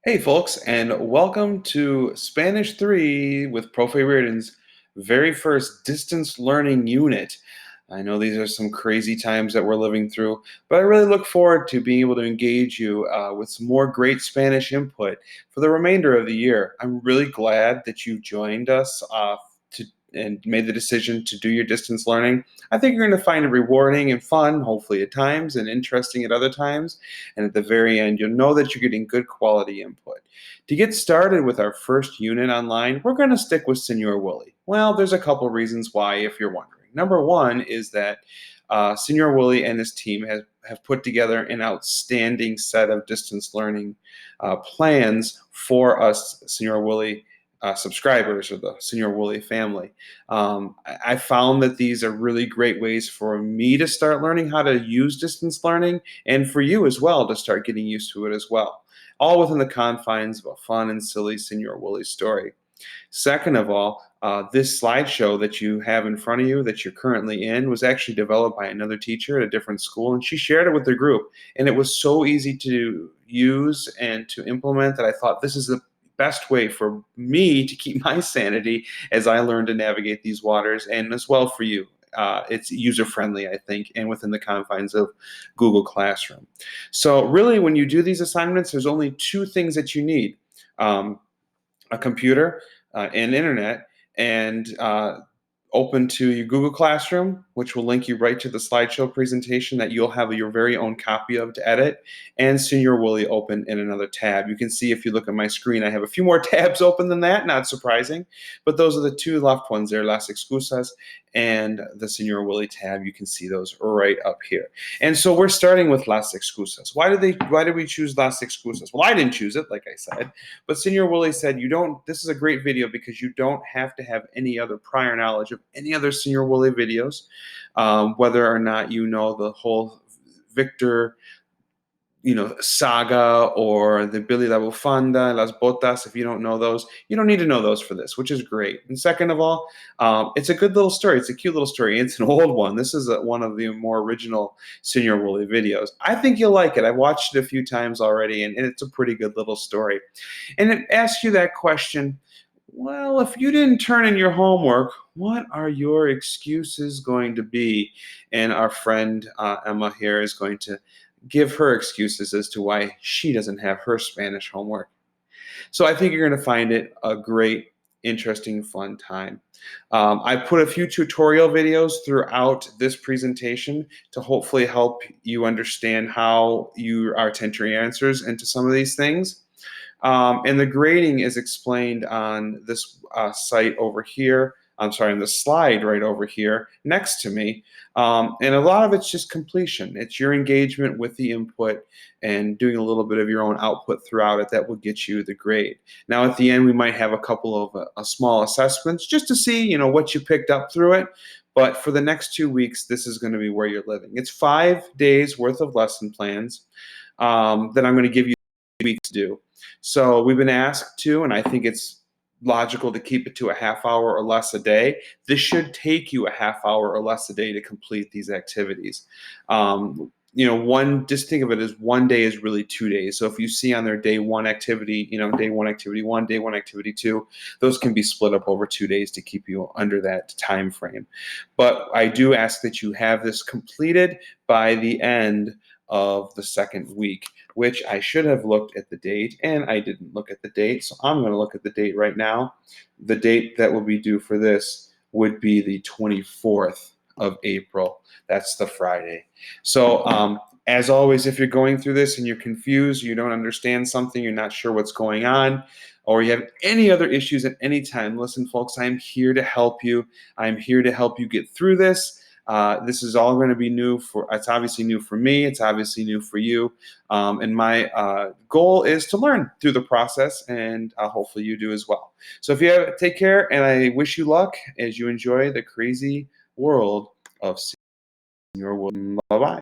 Hey, folks, and welcome to Spanish 3 with Profe Reardon's very first distance learning unit. I know these are some crazy times that we're living through, but I really look forward to being able to engage you with some more great Spanish input for the remainder of the year. I'm really glad that you joined us to and made the decision to do your distance learning. I think you're going to find it rewarding and fun, hopefully at times, and interesting at other times. And at the very end, you'll know that you're getting good quality input. To get started with our first unit online, we're going to stick with Senor Willie. Well, there's a couple reasons why, if you're wondering. Number one is that Senor Willie and his team have put together an outstanding set of distance learning plans for us, Senor Willie subscribers or the Senor Willie family. I found that these are really great ways for me to start learning how to use distance learning and for you as well to start getting used to it as well, all within the confines of a fun and silly Senor Willie story. Second of all, this slideshow that you have in front of you that you're currently in was actually developed by another teacher at a different school, and she shared it with the group. And it was so easy to use and to implement that I thought this is the best way for me to keep my sanity as I learn to navigate these waters, and as well for you. It's user-friendly, I think, and within the confines of Google Classroom. So really, when you do these assignments, there's only two things that you need. A computer, and internet, and open to your Google Classroom, which will link you right to the slideshow presentation that you'll have your very own copy of to edit, and Senior Willie open in another tab. You can see if you look at my screen, I have a few more tabs open than that, not surprising, but those are the two left ones there, Las Excusas and the Senior Willie tab. You can see those right up here. And so we're starting with Las Excusas. Why did we choose Las Excusas? Well, I didn't choose it, like I said, but Senior Willie said, this is a great video because you don't have to have any other prior knowledge of any other Senior Willie videos, whether or not you know the whole Victor saga or the Billy La Bufanda, Las Botas. If you don't know those, you don't need to know those for this, which is great. And second of all, it's a good little story. It's a cute little story. It's an old one. This is one of the more original Senior Willie videos. I think you'll like it. I've watched it a few times already, and it's a pretty good little story. And it asks you that question, well, if you didn't turn in your homework, what are your excuses going to be? And our friend Emma here is going to give her excuses as to why she doesn't have her Spanish homework. So I think you're going to find it a great, interesting, fun time. I put a few tutorial videos throughout this presentation to hopefully help you understand how you are to enter your answers into some of these things. And the grading is explained on this site over here. I'm sorry, on the slide right over here next to me. And a lot of it's just completion. It's your engagement with the input and doing a little bit of your own output throughout it that will get you the grade. Now at the end, we might have a couple of small assessments just to see, what you picked up through it. But for the next 2 weeks, this is going to be where you're living. It's 5 days worth of lesson plans that I'm going to give you weeks to do. So we've been asked to, and I think it's logical to keep it to a half hour or less a day. This should take you a half hour or less a day to complete these activities. Just think of it as one day is really 2 days. So if you see on their day one activity, day one activity one, day one activity two, those can be split up over 2 days to keep you under that time frame. But I do ask that you have this completed by the end of the second week, which I should have looked at the date, and I didn't look at the date, so I'm going to look at the date right now. The date that will be due for this would be the 24th of April. That's the Friday. So as always, if you're going through this and you're confused, you don't understand something, you're not sure what's going on, or you have any other issues at any time, listen, folks, I'm here to help you. I'm here to help you get through this. This is all going to be new it's obviously new for me. It's obviously new for you. And my goal is to learn through the process, and hopefully you do as well. So if you take care, and I wish you luck as you enjoy the crazy world of Senior Willie. Bye-bye.